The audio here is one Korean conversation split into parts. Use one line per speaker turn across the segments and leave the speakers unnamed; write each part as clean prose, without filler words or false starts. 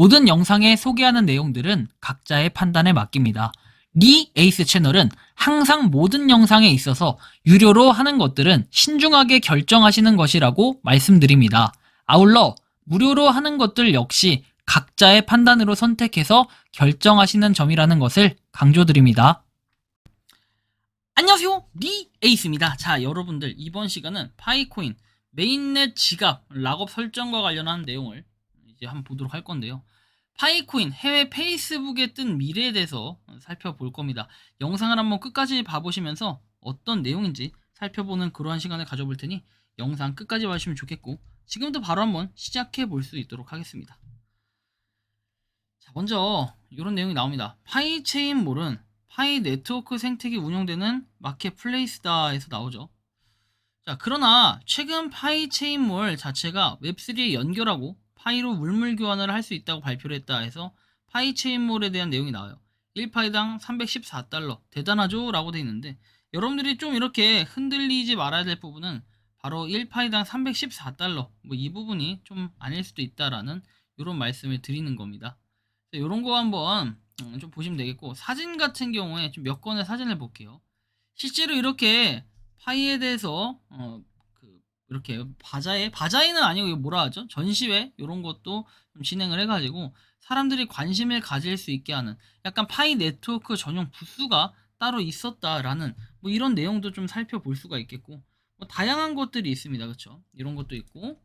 모든 영상에 소개하는 내용들은 각자의 판단에 맡깁니다. 리 에이스 채널은 항상 모든 영상에 있어서 유료로 하는 것들은 신중하게 결정하시는 것이라고 말씀드립니다. 아울러 무료로 하는 것들 역시 각자의 판단으로 선택해서 결정하시는 점이라는 것을 강조드립니다. 안녕하세요, 리 에이스입니다. 자, 여러분들 이번 시간은 파이코인 메인넷 지갑 락업 설정과 관련한 내용을 이제 한번 보도록 할 건데요. 파이코인 해외 페이스북에 뜬 미래에 대해서 살펴볼 겁니다. 영상을 한번 끝까지 봐보시면서 어떤 내용인지 살펴보는 그러한 시간을 가져볼 테니 영상 끝까지 봐주시면 좋겠고, 지금부터 바로 한번 시작해 볼 수 있도록 하겠습니다. 자, 먼저 이런 내용이 나옵니다. 파이체인몰은 파이 네트워크 생태계 운영되는 마켓플레이스다 해서 나오죠. 자, 그러나 최근 파이체인몰 자체가 웹3에 연결하고 파이로 물물 교환을 할 수 있다고 발표를 했다 해서 파이체인몰에 대한 내용이 나와요. 1파이당 314달러 대단하죠? 라고 돼 있는데, 여러분들이 좀 이렇게 흔들리지 말아야 될 부분은 바로 1파이당 314달러 이 부분이 좀 아닐 수도 있다라는 이런 말씀을 드리는 겁니다. 이런 거 한번 좀 보시면 되겠고, 사진 같은 경우에 좀 몇 건의 사진을 볼게요. 실제로 이렇게 파이에 대해서 이렇게 바자회는 아니고 이거 뭐라 하죠? 전시회 이런 것도 좀 진행을 해가지고 사람들이 관심을 가질 수 있게 하는 약간 파이 네트워크 전용 부스가 따로 있었다라는 이런 내용도 좀 살펴볼 수가 있겠고, 다양한 것들이 있습니다. 그렇죠? 이런 것도 있고,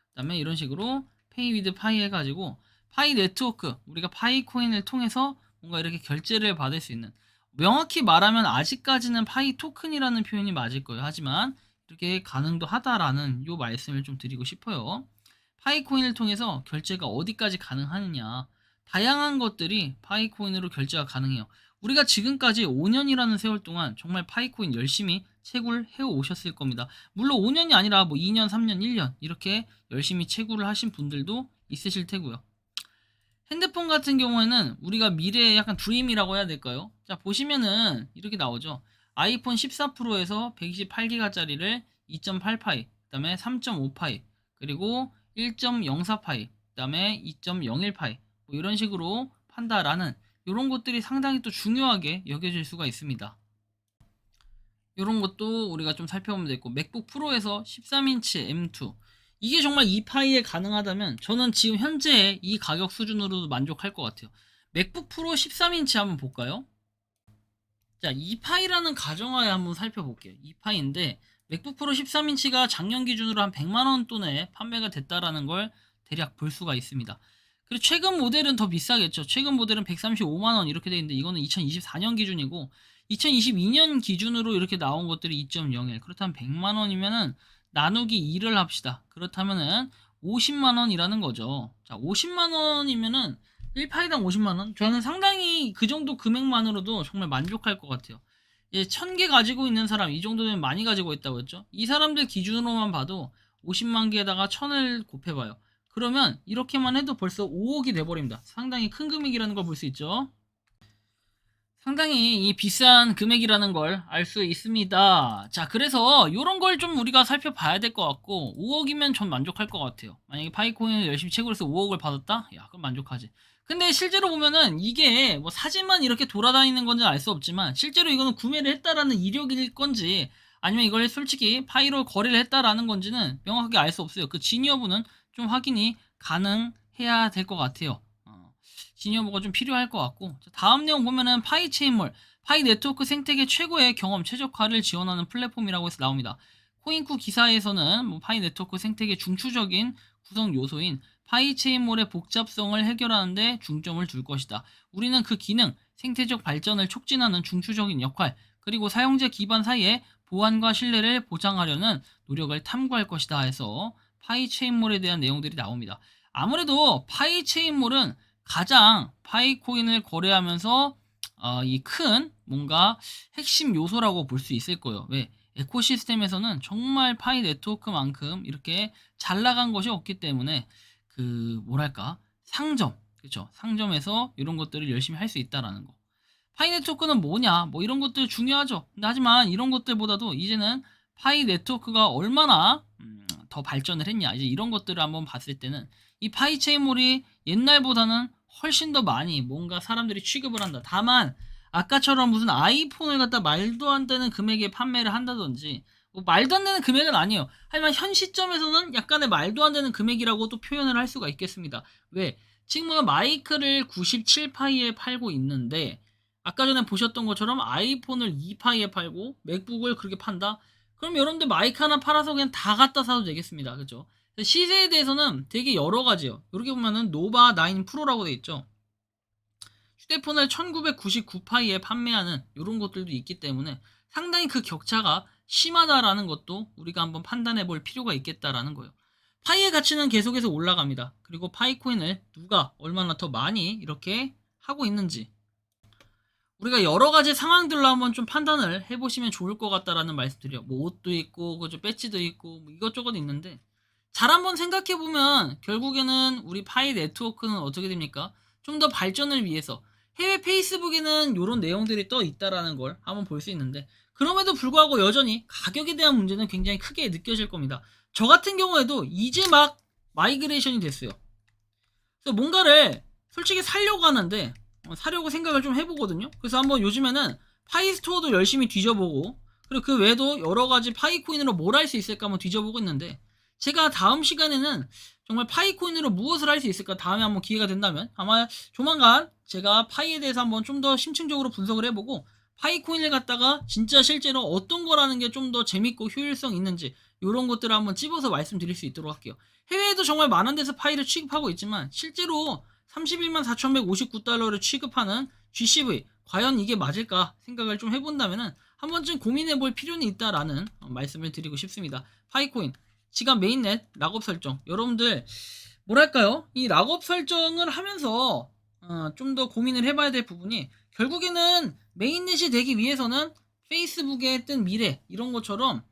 그다음에 이런 식으로 페이 위드 파이 해가지고 파이 네트워크, 우리가 파이 코인을 통해서 뭔가 이렇게 결제를 받을 수 있는, 명확히 말하면 아직까지는 파이 토큰이라는 표현이 맞을 거예요. 하지만 이렇게 가능도 하다라는 요 말씀을 좀 드리고 싶어요. 파이코인을 통해서 결제가 어디까지 가능하느냐, 다양한 것들이 파이코인으로 결제가 가능해요. 우리가 지금까지 5년이라는 세월 동안 정말 파이코인 열심히 채굴 해오셨을 겁니다. 물론 5년이 아니라 2년, 3년, 1년 이렇게 열심히 채굴을 하신 분들도 있으실 테고요. 핸드폰 같은 경우에는 우리가 미래의 약간 드림이라고 해야 될까요? 자, 보시면은 이렇게 나오죠. 아이폰 14 프로에서 128기가짜리를 2.8파이, 그 다음에 3.5파이, 그리고 1.04파이, 그 다음에 2.01파이 이런 식으로 판다라는 이런 것들이 상당히 또 중요하게 여겨질 수가 있습니다. 이런 것도 우리가 좀 살펴보면 되고, 맥북 프로에서 13인치 M2, 이게 정말 2파이에 가능하다면 저는 지금 현재 이 가격 수준으로도 만족할 것 같아요. 맥북 프로 13인치 한번 볼까요? 자, 2파이라는 가정하에 한번 살펴볼게요. 2파이인데 맥북 프로 13인치가 작년 기준으로 한 100만원 돈에 판매가 됐다라는 걸 대략 볼 수가 있습니다. 그리고 최근 모델은 더 비싸겠죠. 최근 모델은 135만원 이렇게 돼 있는데 이거는 2024년 기준이고, 2022년 기준으로 이렇게 나온 것들이 2.01, 그렇다면 100만원이면은 나누기 2를 합시다. 그렇다면은 50만원이라는 거죠. 자, 50만원이면은 1파이당 50만원? 저는 상당히 그 정도 금액만으로도 정말 만족할 것 같아요. 1000개 가지고 있는 사람, 이 정도면 많이 가지고 있다고 했죠. 이 사람들 기준으로만 봐도 50만 개에다가 1000을 곱해봐요. 그러면 이렇게만 해도 벌써 5억이 돼버립니다. 상당히 큰 금액이라는 걸 볼 수 있죠. 상당히 이 비싼 금액이라는 걸 알 수 있습니다. 자, 그래서 이런 걸 좀 우리가 살펴봐야 될 것 같고, 5억이면 전 만족할 것 같아요. 만약에 파이코인을 열심히 채굴해서 5억을 받았다? 야, 그럼 만족하지. 근데 실제로 보면은 이게 사진만 이렇게 돌아다니는 건지 알 수 없지만, 실제로 이거는 구매를 했다라는 이력일 건지 아니면 이걸 솔직히 파이로 거래를 했다라는 건지는 명확하게 알 수 없어요. 그 진위 여부는 좀 확인이 가능해야 될 것 같아요. 진여보가 좀 필요할 것 같고, 다음 내용 보면은 파이체인몰, 파이 네트워크 생태계 최고의 경험 최적화를 지원하는 플랫폼이라고 해서 나옵니다. 코인쿠 기사에서는 파이 네트워크 생태계 중추적인 구성 요소인 파이체인몰의 복잡성을 해결하는 데 중점을 둘 것이다. 우리는 그 기능, 생태적 발전을 촉진하는 중추적인 역할, 그리고 사용자 기반 사이의 보안과 신뢰를 보장하려는 노력을 탐구할 것이다 해서 파이체인몰에 대한 내용들이 나옵니다. 아무래도 파이체인몰은 가장 파이코인을 거래하면서 이 큰 뭔가 핵심 요소라고 볼 수 있을 거예요. 왜? 에코시스템에서는 정말 파이 네트워크만큼 이렇게 잘 나간 것이 없기 때문에 그 뭐랄까, 상점, 그렇죠? 상점에서 이런 것들을 열심히 할 수 있다라는 거. 파이 네트워크는 뭐냐, 이런 것들 중요하죠. 근데 하지만 이런 것들보다도 이제는 파이 네트워크가 얼마나 더 발전을 했냐, 이제 이런 것들을 한번 봤을 때는 이 파이체인몰이 옛날보다는 훨씬 더 많이 뭔가 사람들이 취급을 한다. 다만 아까처럼 무슨 아이폰을 갖다 말도 안 되는 금액에 판매를 한다든지, 뭐 말도 안 되는 금액은 아니에요. 하지만 현 시점에서는 약간의 말도 안 되는 금액이라고 또 표현을 할 수가 있겠습니다. 왜? 지금 마이크를 97파이에 팔고 있는데 아까 전에 보셨던 것처럼 아이폰을 2파이에 팔고 맥북을 그렇게 판다? 그럼 여러분들 마이크 하나 팔아서 그냥 다 갖다 사도 되겠습니다. 그죠? 시세에 대해서는 되게 여러 가지요. 이렇게 보면은 노바 9 프로라고 돼 있죠. 휴대폰을 1999파이에 판매하는 이런 것들도 있기 때문에 상당히 그 격차가 심하다라는 것도 우리가 한번 판단해 볼 필요가 있겠다라는 거예요. 파이의 가치는 계속해서 올라갑니다. 그리고 파이코인을 누가 얼마나 더 많이 이렇게 하고 있는지 우리가 여러 가지 상황들로 한번 좀 판단을 해보시면 좋을 것 같다라는 말씀드려요. 뭐 옷도 있고, 그죠, 배지도 있고, 뭐 이것저것 있는데 잘 한번 생각해 보면 결국에는 우리 파이 네트워크는 어떻게 됩니까? 좀 더 발전을 위해서 해외 페이스북에는 이런 내용들이 떠 있다라는 걸 한번 볼 수 있는데 그럼에도 불구하고 여전히 가격에 대한 문제는 굉장히 크게 느껴질 겁니다. 저 같은 경우에도 이제 막 마이그레이션이 됐어요. 그래서 뭔가를 솔직히 살려고 하는데 사려고 생각을 좀 해보거든요. 그래서 한번 요즘에는 파이스토어도 열심히 뒤져보고 그리고 그 외에도 여러가지 파이코인으로 뭘 할 수 있을까 한번 뒤져보고 있는데 제가 다음 시간에는 정말 파이코인으로 무엇을 할 수 있을까 다음에 한번 기회가 된다면 아마 조만간 제가 파이에 대해서 한번 좀 더 심층적으로 분석을 해보고 파이코인을 갖다가 진짜 실제로 어떤 거라는 게 좀 더 재밌고 효율성 있는지 이런 것들을 한번 찝어서 말씀드릴 수 있도록 할게요. 해외에도 정말 많은 데서 파이를 취급하고 있지만 실제로 31만 4,159달러를 취급하는 GCV 과연 이게 맞을까 생각을 좀 해본다면은 한 번쯤 고민해 볼 필요는 있다라는 말씀을 드리고 싶습니다. 파이코인 지갑 메인넷 락업 설정 여러분들 뭐랄까요? 이 락업 설정을 하면서 좀 더 고민을 해봐야 될 부분이 결국에는 메인넷이 되기 위해서는 페이스북에 뜬 미래 이런 것처럼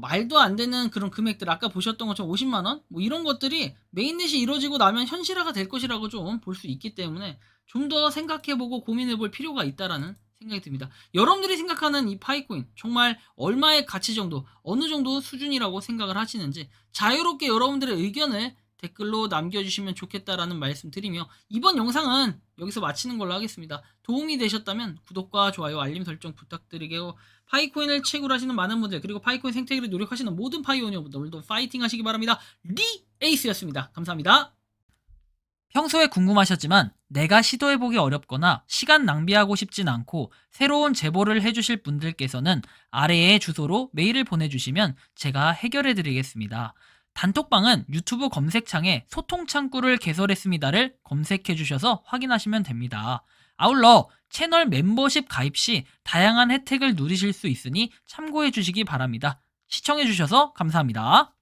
말도 안 되는 그런 금액들 아까 보셨던 것처럼 50만원 뭐 이런 것들이 메인넷이 이루어지고 나면 현실화가 될 것이라고 좀 볼 수 있기 때문에 좀 더 생각해보고 고민해볼 필요가 있다라는 생각이 듭니다. 여러분들이 생각하는 이 파이코인 정말 얼마의 가치 정도 어느 정도 수준이라고 생각을 하시는지 자유롭게 여러분들의 의견을 댓글로 남겨주시면 좋겠다라는 말씀 드리며 이번 영상은 여기서 마치는 걸로 하겠습니다. 도움이 되셨다면 구독과 좋아요 알림 설정 부탁드리고 파이코인을 채굴 하시는 많은 분들 그리고 파이코인 생태계를 노력하시는 모든 파이오니어분들 오늘도 파이팅 하시기 바랍니다. 리에이스였습니다. 감사합니다.
평소에 궁금하셨지만 내가 시도해보기 어렵거나 시간 낭비하고 싶진 않고 새로운 제보를 해주실 분들께서는 아래의 주소로 메일을 보내주시면 제가 해결해드리겠습니다. 단톡방은 유튜브 검색창에 소통창구를 개설했습니다를 검색해주셔서 확인하시면 됩니다. 아울러 채널 멤버십 가입 시 다양한 혜택을 누리실 수 있으니 참고해주시기 바랍니다. 시청해주셔서 감사합니다.